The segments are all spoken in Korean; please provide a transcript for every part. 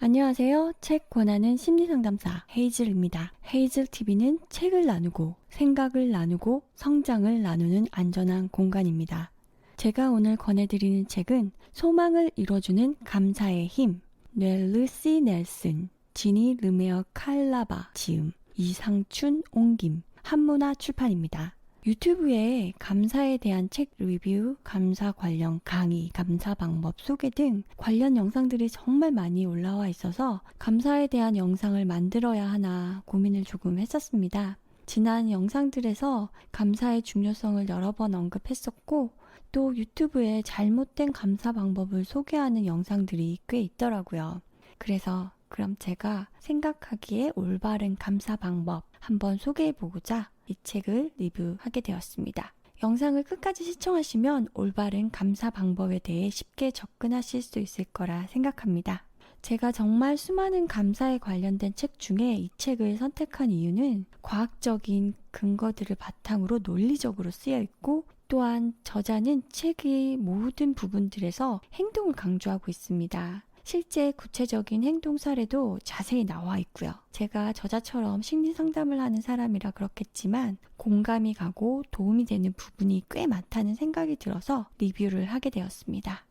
안녕하세요. 책 권하는 심리상담사 헤이즐입니다. 헤이즐TV는 책을 나누고 생각을 나누고 성장을 나누는 안전한 공간입니다. 제가 오늘 권해드리는 책은 소망을 이뤄주는 감사의 힘, 넬르시 넬슨, 지니 르메어 칼라바 지음, 이상춘 옹김, 한문화 출판입니다. 유튜브에 감사에 대한 책 리뷰, 감사 관련 강의, 감사 방법 소개 등 관련 영상들이 정말 많이 올라와 있어서 감사에 대한 영상을 만들어야 하나 고민을 조금 했었습니다. 지난 영상들에서 감사의 중요성을 여러 번 언급했었고 또 유튜브에 잘못된 감사 방법을 소개하는 영상들이 꽤 있더라고요. 그래서 그럼 제가 생각하기에 올바른 감사 방법 한번 소개해보고자 이 책을 리뷰하게 되었습니다. 영상을 끝까지 시청하시면 올바른 감사 방법에 대해 쉽게 접근하실 수 있을 거라 생각합니다. 제가 정말 수많은 감사에 관련된 책 중에 이 책을 선택한 이유는 과학적인 근거들을 바탕으로 논리적으로 쓰여 있고 또한 저자는 책의 모든 부분들에서 행동을 강조하고 있습니다. 실제 구체적인 행동 사례도 자세히 나와 있고요. 제가 저자처럼 심리 상담을 하는 사람이라 그렇겠지만 공감이 가고 도움이 되는 부분이 꽤 많다는 생각이 들어서 리뷰를 하게 되었습니다.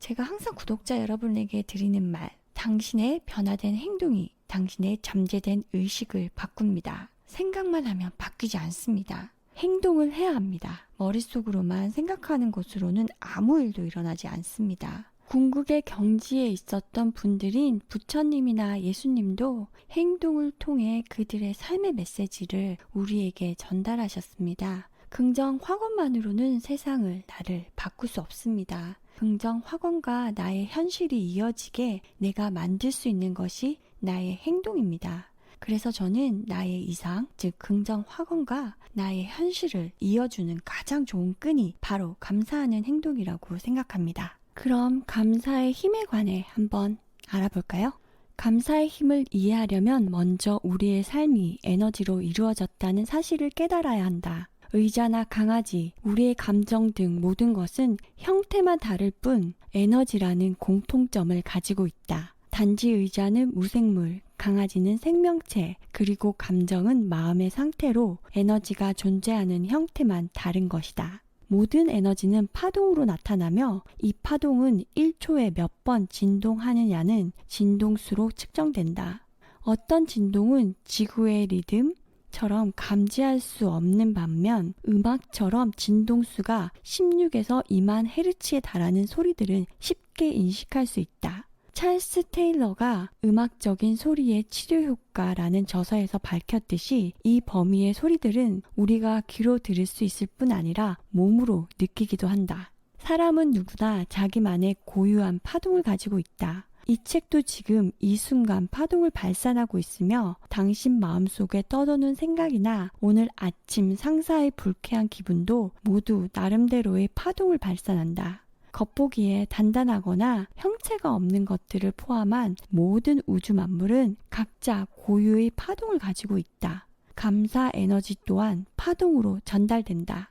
제가 항상 구독자 여러분에게 드리는 말, 당신의 변화된 행동이 당신의 잠재된 의식을 바꿉니다. 생각만 하면 바뀌지 않습니다. 행동을 해야 합니다. 머릿속으로만 생각하는 것으로는 아무 일도 일어나지 않습니다. 궁극의 경지에 있었던 분들인 부처님이나 예수님도 행동을 통해 그들의 삶의 메시지를 우리에게 전달하셨습니다. 긍정 확언만으로는 세상을, 나를 바꿀 수 없습니다. 긍정 확언과 나의 현실이 이어지게 내가 만들 수 있는 것이 나의 행동입니다. 그래서 저는 나의 이상, 즉 긍정 확언과 나의 현실을 이어주는 가장 좋은 끈이 바로 감사하는 행동이라고 생각합니다. 그럼 감사의 힘에 관해 한번 알아볼까요? 감사의 힘을 이해하려면 먼저 우리의 삶이 에너지로 이루어졌다는 사실을 깨달아야 한다. 의자나 강아지, 우리의 감정 등 모든 것은 형태만 다를 뿐 에너지라는 공통점을 가지고 있다. 단지 의자는 무생물, 강아지는 생명체, 그리고 감정은 마음의 상태로 에너지가 존재하는 형태만 다른 것이다. 모든 에너지는 파동으로 나타나며 이 파동은 1초에 몇 번 진동하느냐는 진동수로 측정된다. 어떤 진동은 지구의 리듬처럼 감지할 수 없는 반면 음악처럼 진동수가 16에서 2만 헤르츠에 달하는 소리들은 쉽게 인식할 수 있다. 찰스 테일러가 음악적인 소리의 치료 효과라는 저서에서 밝혔듯이 이 범위의 소리들은 우리가 귀로 들을 수 있을 뿐 아니라 몸으로 느끼기도 한다. 사람은 누구나 자기만의 고유한 파동을 가지고 있다. 이 책도 지금 이 순간 파동을 발산하고 있으며 당신 마음속에 떠도는 생각이나 오늘 아침 상사의 불쾌한 기분도 모두 나름대로의 파동을 발산한다. 겉보기에 단단하거나 형체가 없는 것들을 포함한 모든 우주 만물은 각자 고유의 파동을 가지고 있다. 감사 에너지 또한 파동으로 전달된다.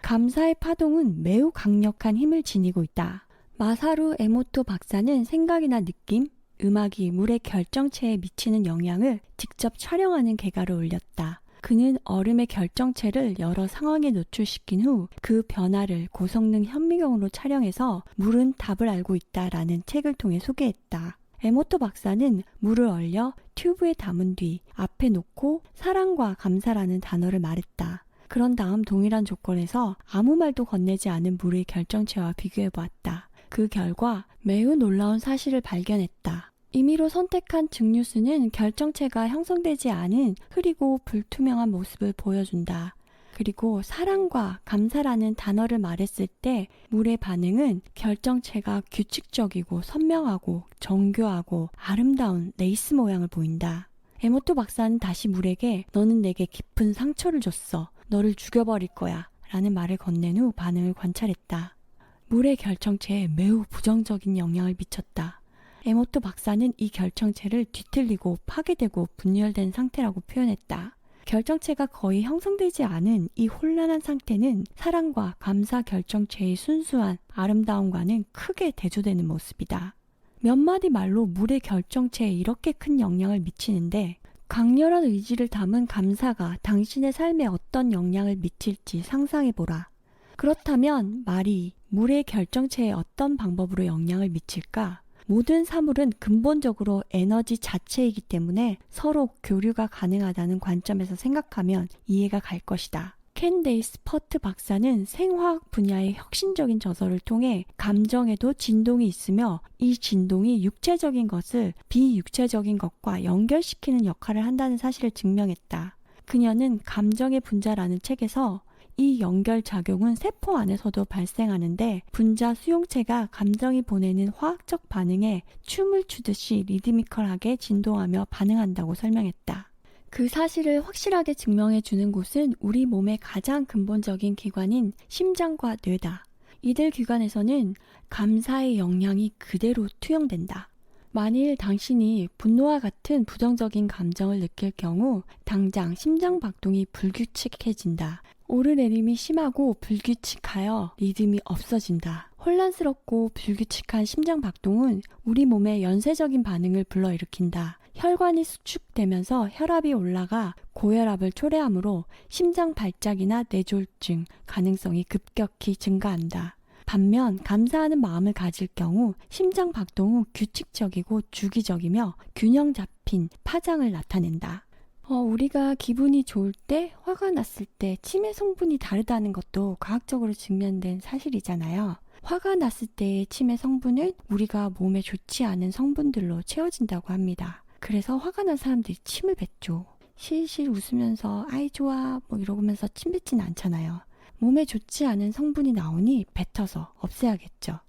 감사의 파동은 매우 강력한 힘을 지니고 있다. 마사루 에모토 박사는 생각이나 느낌, 음악이 물의 결정체에 미치는 영향을 직접 촬영하는 개가를 올렸다. 그는 얼음의 결정체를 여러 상황에 노출시킨 후 그 변화를 고성능 현미경으로 촬영해서 물은 답을 알고 있다라는 책을 통해 소개했다. 에모토 박사는 물을 얼려 튜브에 담은 뒤 앞에 놓고 사랑과 감사라는 단어를 말했다. 그런 다음 동일한 조건에서 아무 말도 건네지 않은 물의 결정체와 비교해 보았다. 그 결과 매우 놀라운 사실을 발견했다. 임의로 선택한 증류수는 결정체가 형성되지 않은 흐리고 불투명한 모습을 보여준다. 그리고 사랑과 감사라는 단어를 말했을 때 물의 반응은 결정체가 규칙적이고 선명하고 정교하고 아름다운 레이스 모양을 보인다. 에모토 박사는 다시 물에게 너는 내게 깊은 상처를 줬어. 너를 죽여버릴 거야. 라는 말을 건넨 후 반응을 관찰했다. 물의 결정체에 매우 부정적인 영향을 미쳤다. 에모토 박사는 이 결정체를 뒤틀리고 파괴되고 분열된 상태라고 표현했다. 결정체가 거의 형성되지 않은 이 혼란한 상태는 사랑과 감사 결정체의 순수한 아름다움과는 크게 대조되는 모습이다. 몇 마디 말로 물의 결정체에 이렇게 큰 영향을 미치는데 강렬한 의지를 담은 감사가 당신의 삶에 어떤 영향을 미칠지 상상해보라. 그렇다면 말이 물의 결정체에 어떤 방법으로 영향을 미칠까? 모든 사물은 근본적으로 에너지 자체이기 때문에 서로 교류가 가능하다는 관점에서 생각하면 이해가 갈 것이다. 캔데이스 퍼트 박사는 생화학 분야의 혁신적인 저서를 통해 감정에도 진동이 있으며 이 진동이 육체적인 것을 비육체적인 것과 연결시키는 역할을 한다는 사실을 증명했다. 그녀는 감정의 분자라는 책에서 이 연결작용은 세포 안에서도 발생하는데 분자 수용체가 감정이 보내는 화학적 반응에 춤을 추듯이 리드미컬하게 진동하며 반응한다고 설명했다. 그 사실을 확실하게 증명해 주는 곳은 우리 몸의 가장 근본적인 기관인 심장과 뇌다. 이들 기관에서는 감사의 영향이 그대로 투영된다. 만일 당신이 분노와 같은 부정적인 감정을 느낄 경우 당장 심장 박동이 불규칙해진다. 오르내림이 심하고 불규칙하여 리듬이 없어진다. 혼란스럽고 불규칙한 심장 박동은 우리 몸의 연쇄적인 반응을 불러일으킨다. 혈관이 수축되면서 혈압이 올라가 고혈압을 초래하므로 심장 발작이나 뇌졸중 가능성이 급격히 증가한다. 반면 감사하는 마음을 가질 경우 심장 박동은 규칙적이고 주기적이며 균형 잡힌 파장을 나타낸다. 우리가 기분이 좋을 때, 화가 났을 때 치매 성분이 다르다는 것도 과학적으로 증명된 사실이잖아요. 화가 났을 때의 치매 성분은 우리가 몸에 좋지 않은 성분들로 채워진다고 합니다. 그래서 화가 난 사람들이 침을 뱉죠. 실실 웃으면서 아이 좋아 뭐 이러면서 침 뱉진 않잖아요. 몸에 좋지 않은 성분이 나오니 뱉어서 없애야겠죠.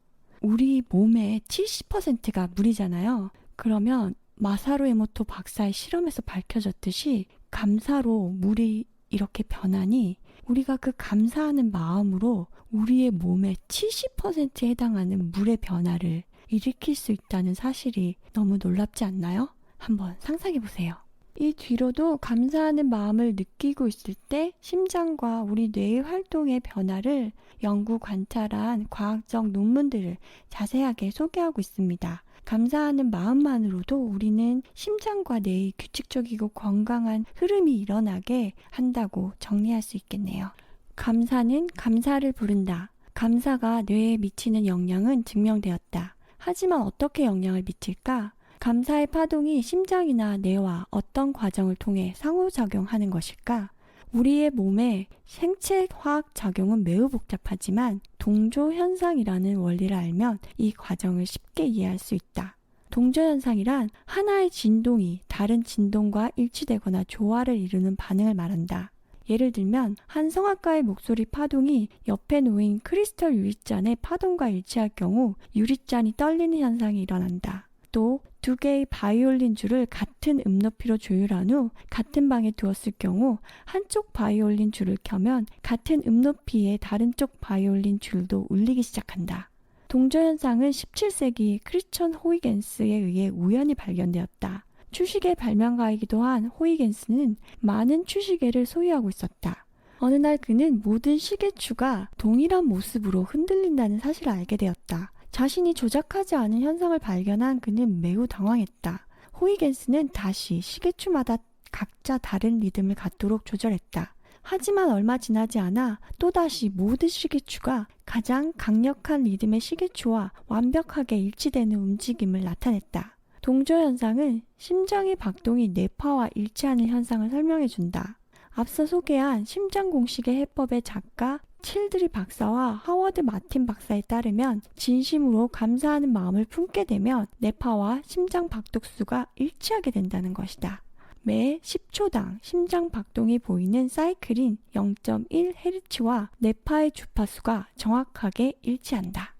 우리 몸의 70%가 물이잖아요. 그러면 마사루 에모토 박사의 실험에서 밝혀졌듯이 감사로 물이 이렇게 변하니 우리가 그 감사하는 마음으로 우리의 몸의 70%에 해당하는 물의 변화를 일으킬 수 있다는 사실이 너무 놀랍지 않나요? 한번 상상해 보세요. 이 뒤로도 감사하는 마음을 느끼고 있을 때 심장과 우리 뇌의 활동의 변화를 연구 관찰한 과학적 논문들을 자세하게 소개하고 있습니다. 감사하는 마음만으로도 우리는 심장과 뇌의 규칙적이고 건강한 흐름이 일어나게 한다고 정리할 수 있겠네요. 감사는 감사를 부른다. 감사가 뇌에 미치는 영향은 증명되었다. 하지만 어떻게 영향을 미칠까? 감사의 파동이 심장이나 뇌와 어떤 과정을 통해 상호작용하는 것일까? 우리의 몸의 생체 화학 작용은 매우 복잡하지만 동조현상이라는 원리를 알면 이 과정을 쉽게 이해할 수 있다. 동조현상이란 하나의 진동이 다른 진동과 일치되거나 조화를 이루는 반응을 말한다. 예를 들면 한 성악가의 목소리 파동이 옆에 놓인 크리스털 유리잔의 파동과 일치할 경우 유리잔이 떨리는 현상이 일어난다. 또 두 개의 바이올린 줄을 같은 음높이로 조율한 후 같은 방에 두었을 경우 한쪽 바이올린 줄을 켜면 같은 음높이의 다른 쪽 바이올린 줄도 울리기 시작한다. 동조현상은 17세기 크리스천 호이겐스에 의해 우연히 발견되었다. 추시계 발명가이기도 한 호이겐스는 많은 추시계를 소유하고 있었다. 어느 날 그는 모든 시계추가 동일한 모습으로 흔들린다는 사실을 알게 되었다. 자신이 조작하지 않은 현상을 발견한 그는 매우 당황했다. 호이겐스는 다시 시계추마다 각자 다른 리듬을 갖도록 조절했다. 하지만 얼마 지나지 않아 또다시 모든 시계추가 가장 강력한 리듬의 시계추와 완벽하게 일치되는 움직임을 나타냈다. 동조현상은 심장의 박동이 뇌파와 일치하는 현상을 설명해준다. 앞서 소개한 심장공식의 해법의 작가 칠드리 박사와 하워드 마틴 박사에 따르면 진심으로 감사하는 마음을 품게 되면 뇌파와 심장 박동수가 일치하게 된다는 것이다. 매 10초당 심장 박동이 보이는 사이클인 0.1Hz와 뇌파의 주파수가 정확하게 일치한다.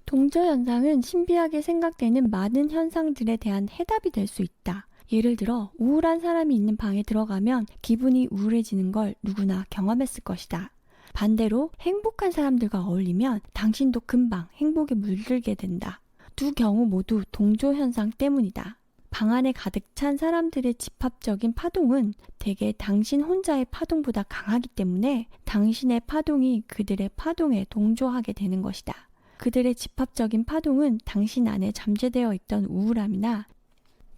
동조현상은 신비하게 생각되는 많은 현상들에 대한 해답이 될 수 있다. 예를 들어 우울한 사람이 있는 방에 들어가면 기분이 우울해지는 걸 누구나 경험했을 것이다. 반대로 행복한 사람들과 어울리면 당신도 금방 행복에 물들게 된다. 두 경우 모두 동조현상 때문이다. 방 안에 가득 찬 사람들의 집합적인 파동은 대개 당신 혼자의 파동보다 강하기 때문에 당신의 파동이 그들의 파동에 동조하게 되는 것이다. 그들의 집합적인 파동은 당신 안에 잠재되어 있던 우울함이나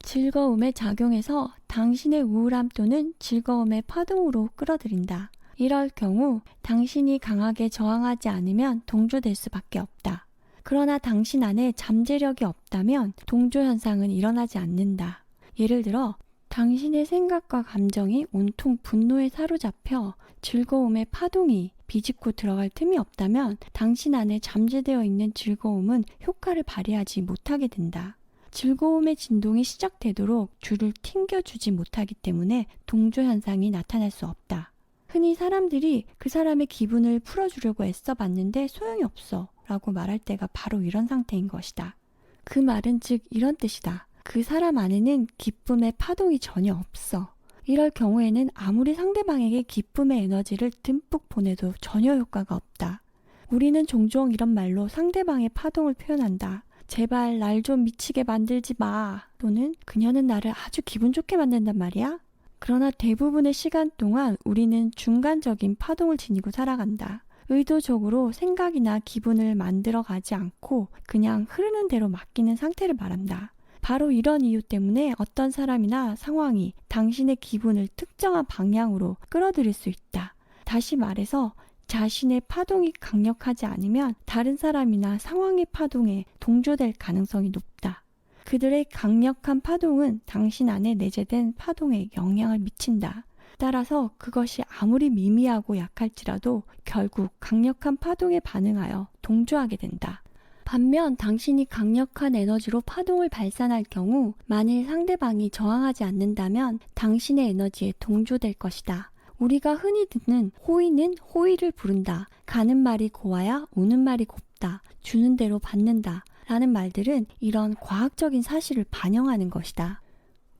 즐거움에 작용해서 당신의 우울함 또는 즐거움의 파동으로 끌어들인다. 이럴 경우 당신이 강하게 저항하지 않으면 동조될 수밖에 없다. 그러나 당신 안에 잠재력이 없다면 동조 현상은 일어나지 않는다. 예를 들어 당신의 생각과 감정이 온통 분노에 사로잡혀 즐거움의 파동이 비집고 들어갈 틈이 없다면 당신 안에 잠재되어 있는 즐거움은 효과를 발휘하지 못하게 된다. 즐거움의 진동이 시작되도록 줄을 튕겨주지 못하기 때문에 동조 현상이 나타날 수 없다. 흔히 사람들이 그 사람의 기분을 풀어주려고 애써봤는데 소용이 없어 라고 말할 때가 바로 이런 상태인 것이다. 그 말은 즉 이런 뜻이다. 그 사람 안에는 기쁨의 파동이 전혀 없어. 이럴 경우에는 아무리 상대방에게 기쁨의 에너지를 듬뿍 보내도 전혀 효과가 없다. 우리는 종종 이런 말로 상대방의 파동을 표현한다. 제발 날 좀 미치게 만들지 마. 또는 그녀는 나를 아주 기분 좋게 만든단 말이야. 그러나 대부분의 시간 동안 우리는 중간적인 파동을 지니고 살아간다. 의도적으로 생각이나 기분을 만들어 가지 않고 그냥 흐르는 대로 맡기는 상태를 말한다. 바로 이런 이유 때문에 어떤 사람이나 상황이 당신의 기분을 특정한 방향으로 끌어들일 수 있다. 다시 말해서 자신의 파동이 강력하지 않으면 다른 사람이나 상황의 파동에 동조될 가능성이 높다. 그들의 강력한 파동은 당신 안에 내재된 파동에 영향을 미친다. 따라서 그것이 아무리 미미하고 약할지라도 결국 강력한 파동에 반응하여 동조하게 된다. 반면 당신이 강력한 에너지로 파동을 발산할 경우 만일 상대방이 저항하지 않는다면 당신의 에너지에 동조될 것이다. 우리가 흔히 듣는 호의는 호의를 부른다. 가는 말이 고와야 오는 말이 곱다. 주는 대로 받는다. 라는 말들은 이런 과학적인 사실을 반영하는 것이다.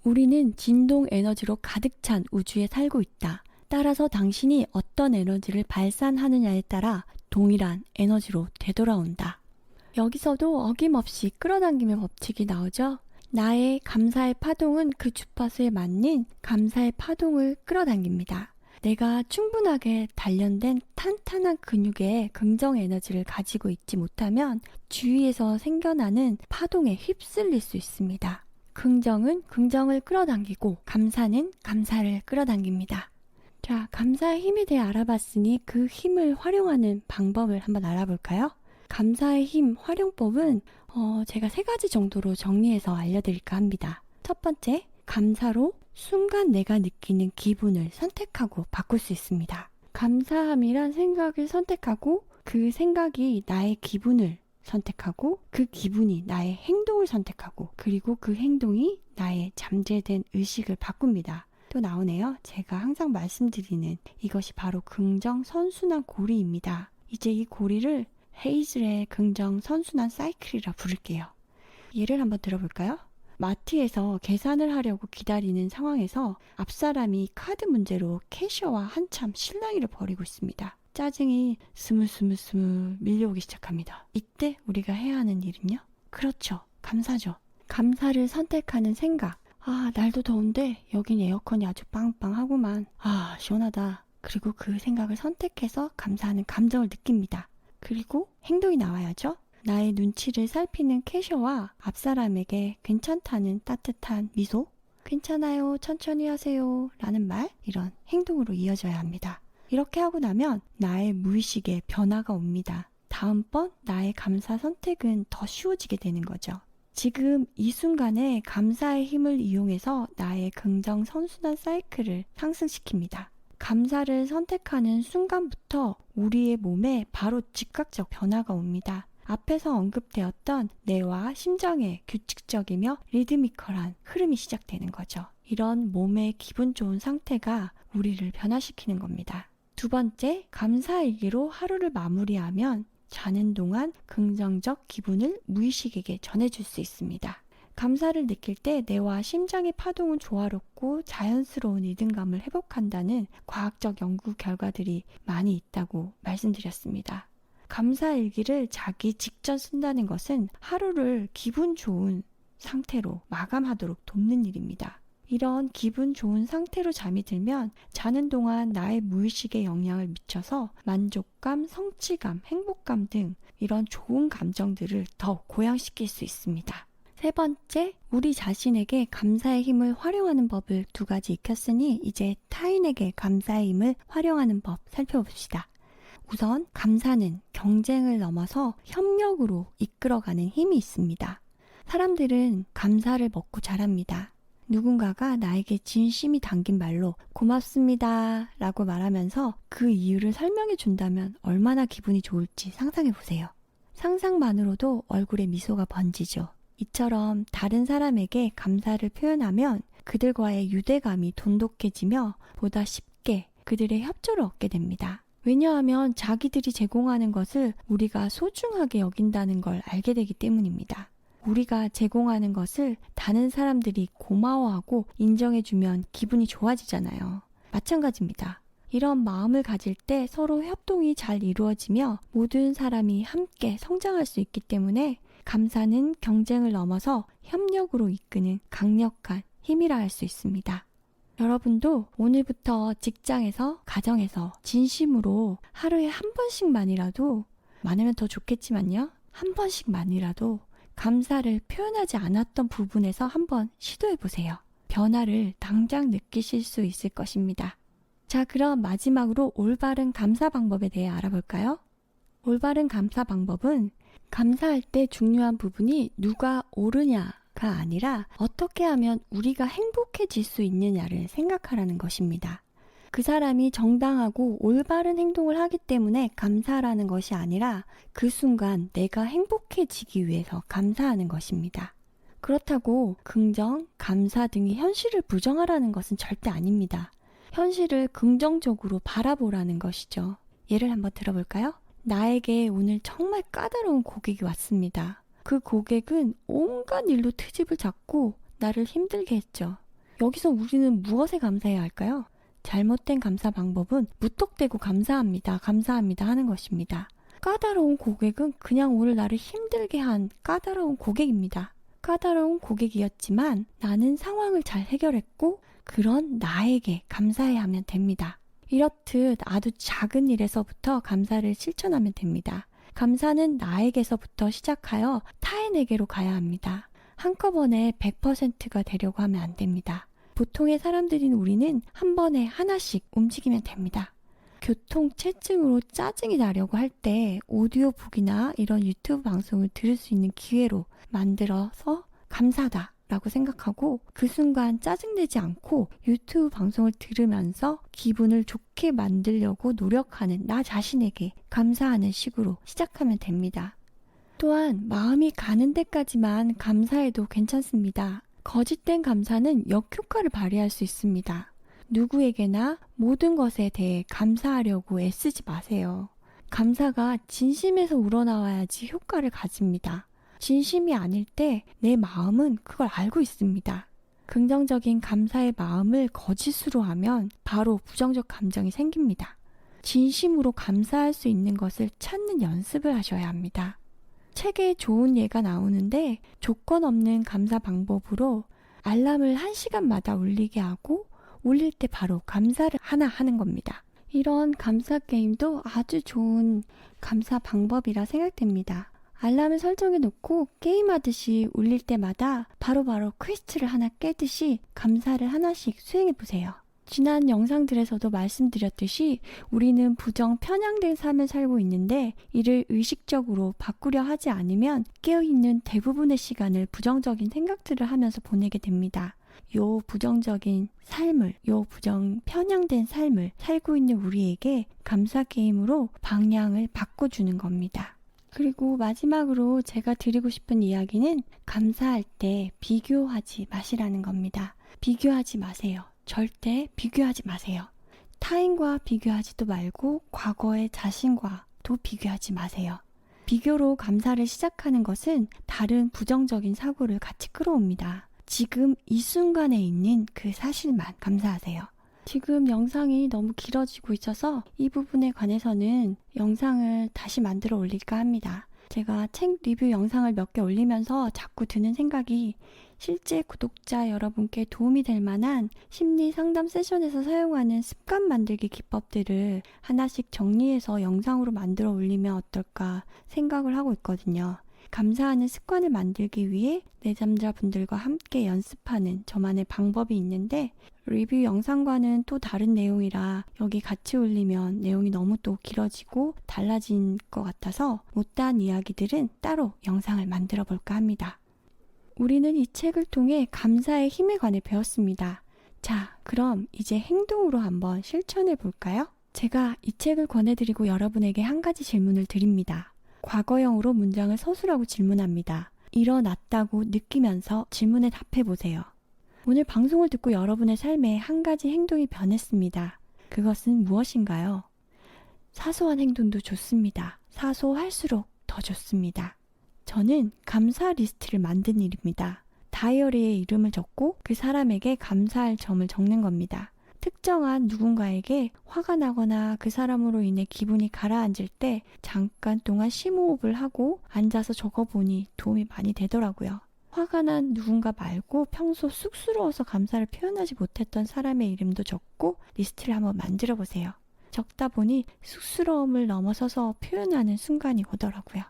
우리는 진동 에너지로 가득 찬 우주에 살고 있다. 따라서 당신이 어떤 에너지를 발산하느냐에 따라 동일한 에너지로 되돌아온다. 여기서도 어김없이 끌어당김의 법칙이 나오죠. 나의 감사의 파동은 그 주파수에 맞는 감사의 파동을 끌어당깁니다. 내가 충분하게 단련된 탄탄한 근육에 긍정 에너지를 가지고 있지 못하면 주위에서 생겨나는 파동에 휩쓸릴 수 있습니다. 긍정은 긍정을 끌어당기고 감사는 감사를 끌어당깁니다. 자, 감사의 힘에 대해 알아봤으니 그 힘을 활용하는 방법을 한번 알아볼까요? 감사의 힘 활용법은 제가 3가지 정도로 정리해서 알려드릴까 합니다. 첫 번째, 감사로 순간 내가 느끼는 기분을 선택하고 바꿀 수 있습니다. 감사함이란 생각을 선택하고 그 생각이 나의 기분을 선택하고 그 기분이 나의 행동을 선택하고 그리고 그 행동이 나의 잠재된 의식을 바꿉니다. 또 나오네요. 제가 항상 말씀드리는 이것이 바로 긍정 선순환 고리입니다. 이제 이 고리를 헤이즐의 긍정 선순환 사이클이라 부를게요. 예를 한번 들어볼까요? 마트에서 계산을 하려고 기다리는 상황에서 앞사람이 카드 문제로 캐셔와 한참 실랑이를 벌이고 있습니다. 짜증이 스물스물 밀려오기 시작합니다. 이때 우리가 해야 하는 일은요? 그렇죠. 감사죠. 감사를 선택하는 생각. 아, 날도 더운데 여긴 에어컨이 아주 빵빵하구만. 아, 시원하다. 그리고 그 생각을 선택해서 감사하는 감정을 느낍니다. 그리고 행동이 나와야죠. 나의 눈치를 살피는 캐셔와 앞사람에게 괜찮다는 따뜻한 미소, 괜찮아요, 천천히 하세요 라는 말, 이런 행동으로 이어져야 합니다. 이렇게 하고 나면 나의 무의식에 변화가 옵니다. 다음번 나의 감사 선택은 더 쉬워지게 되는 거죠. 지금 이 순간에 감사의 힘을 이용해서 나의 긍정 선순환 사이클을 상승시킵니다. 감사를 선택하는 순간부터 우리의 몸에 바로 즉각적 변화가 옵니다. 앞에서 언급되었던 뇌와 심장의 규칙적이며 리드미컬한 흐름이 시작되는 거죠. 이런 몸의 기분 좋은 상태가 우리를 변화시키는 겁니다. 두 번째, 감사일기로 하루를 마무리하면 자는 동안 긍정적 기분을 무의식에게 전해줄 수 있습니다. 감사를 느낄 때 뇌와 심장의 파동은 조화롭고 자연스러운 리듬감을 회복한다는 과학적 연구 결과들이 많이 있다고 말씀드렸습니다. 감사일기를 자기 직전 쓴다는 것은 하루를 기분 좋은 상태로 마감하도록 돕는 일입니다. 이런 기분 좋은 상태로 잠이 들면 자는 동안 나의 무의식에 영향을 미쳐서 만족감, 성취감, 행복감 등 이런 좋은 감정들을 더 고양시킬 수 있습니다. 세 번째, 우리 자신에게 감사의 힘을 활용하는 법을 2가지 익혔으니 이제 타인에게 감사의 힘을 활용하는 법 살펴봅시다. 우선 감사는 경쟁을 넘어서 협력으로 이끌어가는 힘이 있습니다. 사람들은 감사를 먹고 자랍니다. 누군가가 나에게 진심이 담긴 말로 고맙습니다 라고 말하면서 그 이유를 설명해 준다면 얼마나 기분이 좋을지 상상해 보세요. 상상만으로도 얼굴에 미소가 번지죠. 이처럼 다른 사람에게 감사를 표현하면 그들과의 유대감이 돈독해지며 보다 쉽게 그들의 협조를 얻게 됩니다. 왜냐하면 자기들이 제공하는 것을 우리가 소중하게 여긴다는 걸 알게 되기 때문입니다. 우리가 제공하는 것을 다른 사람들이 고마워하고 인정해주면 기분이 좋아지잖아요. 마찬가지입니다. 이런 마음을 가질 때 서로 협동이 잘 이루어지며 모든 사람이 함께 성장할 수 있기 때문에 감사는 경쟁을 넘어서 협력으로 이끄는 강력한 힘이라 할 수 있습니다. 여러분도 오늘부터 직장에서, 가정에서 진심으로 하루에 한 번씩만이라도, 많으면 더 좋겠지만요, 한 번씩만이라도 감사를 표현하지 않았던 부분에서 한번 시도해보세요. 변화를 당장 느끼실 수 있을 것입니다. 자, 그럼 마지막으로 올바른 감사 방법에 대해 알아볼까요? 올바른 감사 방법은 감사할 때 중요한 부분이 누가 옳으냐가 아니라 어떻게 하면 우리가 행복해질 수 있느냐를 생각하라는 것입니다. 그 사람이 정당하고 올바른 행동을 하기 때문에 감사라는 것이 아니라 그 순간 내가 행복해지기 위해서 감사하는 것입니다. 그렇다고 긍정, 감사 등의 현실을 부정하라는 것은 절대 아닙니다. 현실을 긍정적으로 바라보라는 것이죠. 예를 한번 들어볼까요? 나에게 오늘 정말 까다로운 고객이 왔습니다. 그 고객은 온갖 일로 트집을 잡고 나를 힘들게 했죠. 여기서 우리는 무엇에 감사해야 할까요? 잘못된 감사 방법은 무턱대고 감사합니다 하는 것입니다. 까다로운 고객은 그냥 오늘 나를 힘들게 한 까다로운 고객입니다. 까다로운 고객이었지만 나는 상황을 잘 해결했고 그런 나에게 감사해야 하면 됩니다. 이렇듯 아주 작은 일에서부터 감사를 실천하면 됩니다. 감사는 나에게서부터 시작하여 타인에게로 가야 합니다. 한꺼번에 100%가 되려고 하면 안 됩니다. 보통의 사람들인 우리는 한 번에 하나씩 움직이면 됩니다. 교통체증으로 짜증이 나려고 할 때 오디오북이나 이런 유튜브 방송을 들을 수 있는 기회로 만들어서 감사하다 라고 생각하고 그 순간 짜증내지 않고 유튜브 방송을 들으면서 기분을 좋게 만들려고 노력하는 나 자신에게 감사하는 식으로 시작하면 됩니다. 또한 마음이 가는 데까지만 감사해도 괜찮습니다. 거짓된 감사는 역효과를 발휘할 수 있습니다. 누구에게나 모든 것에 대해 감사하려고 애쓰지 마세요. 감사가 진심에서 우러나와야지 효과를 가집니다. 진심이 아닐 때 내 마음은 그걸 알고 있습니다. 긍정적인 감사의 마음을 거짓으로 하면 바로 부정적 감정이 생깁니다. 진심으로 감사할 수 있는 것을 찾는 연습을 하셔야 합니다. 책에 좋은 예가 나오는데 조건 없는 감사 방법으로 알람을 1시간마다 울리게 하고 울릴 때 바로 감사를 하나 하는 겁니다. 이런 감사 게임도 아주 좋은 감사 방법이라 생각됩니다. 알람을 설정해 놓고 게임하듯이 울릴 때마다 바로바로 퀘스트를 하나 깨듯이 감사를 하나씩 수행해 보세요. 지난 영상들에서도 말씀드렸듯이 우리는 부정 편향된 삶을 살고 있는데 이를 의식적으로 바꾸려 하지 않으면 깨어있는 대부분의 시간을 부정적인 생각들을 하면서 보내게 됩니다. 요 부정적인 삶을, 요 부정 편향된 삶을 살고 있는 우리에게 감사 게임으로 방향을 바꿔주는 겁니다. 그리고 마지막으로 제가 드리고 싶은 이야기는 감사할 때 비교하지 마시라는 겁니다. 비교하지 마세요. 절대 비교하지 마세요. 타인과 비교하지도 말고 과거의 자신과도 비교하지 마세요. 비교로 감사를 시작하는 것은 다른 부정적인 사고를 같이 끌어옵니다. 지금 이 순간에 있는 그 사실만 감사하세요. 지금 영상이 너무 길어지고 있어서 이 부분에 관해서는 영상을 다시 만들어 올릴까 합니다. 제가 책 리뷰 영상을 몇 개 올리면서 자꾸 드는 생각이 실제 구독자 여러분께 도움이 될 만한 심리 상담 세션에서 사용하는 습관 만들기 기법들을 하나씩 정리해서 영상으로 만들어 올리면 어떨까 생각을 하고 있거든요. 감사하는 습관을 만들기 위해 내담자분들과 함께 연습하는 저만의 방법이 있는데 리뷰 영상과는 또 다른 내용이라 여기 같이 올리면 내용이 너무 또 길어지고 달라진 것 같아서 못다한 이야기들은 따로 영상을 만들어 볼까 합니다. 우리는 이 책을 통해 감사의 힘에 관해 배웠습니다. 자, 그럼 이제 행동으로 한번 실천해 볼까요? 제가 이 책을 권해드리고 여러분에게 한 가지 질문을 드립니다. 과거형으로 문장을 서술하고 질문합니다. 일어났다고 느끼면서 질문에 답해 보세요. 오늘 방송을 듣고 여러분의 삶에 한 가지 행동이 변했습니다. 그것은 무엇인가요? 사소한 행동도 좋습니다. 사소할수록 더 좋습니다. 저는 감사 리스트를 만든 일입니다. 다이어리에 이름을 적고 그 사람에게 감사할 점을 적는 겁니다. 특정한 누군가에게 화가 나거나 그 사람으로 인해 기분이 가라앉을 때 잠깐 동안 심호흡을 하고 앉아서 적어보니 도움이 많이 되더라고요. 화가 난 누군가 말고 평소 쑥스러워서 감사를 표현하지 못했던 사람의 이름도 적고 리스트를 한번 만들어 보세요. 적다 보니 쑥스러움을 넘어서서 표현하는 순간이 오더라고요.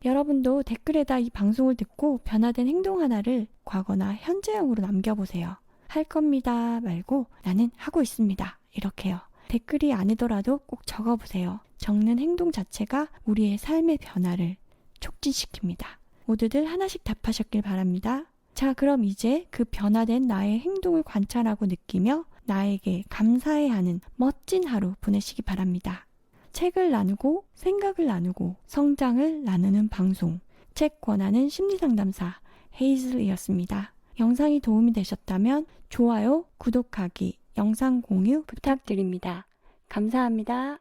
여러분도 댓글에다 이 방송을 듣고 변화된 행동 하나를 과거나 현재형으로 남겨보세요. 할 겁니다 말고 나는 하고 있습니다. 이렇게요. 댓글이 아니더라도 꼭 적어보세요. 적는 행동 자체가 우리의 삶의 변화를 촉진시킵니다. 모두들 하나씩 답하셨길 바랍니다. 자, 그럼 이제 그 변화된 나의 행동을 관찰하고 느끼며 나에게 감사해야 하는 멋진 하루 보내시기 바랍니다. 책을 나누고 생각을 나누고 성장을 나누는 방송 책 권하는 심리상담사 헤이즐이었습니다. 영상이 도움이 되셨다면 좋아요, 구독하기, 영상 공유 부탁드립니다. 감사합니다.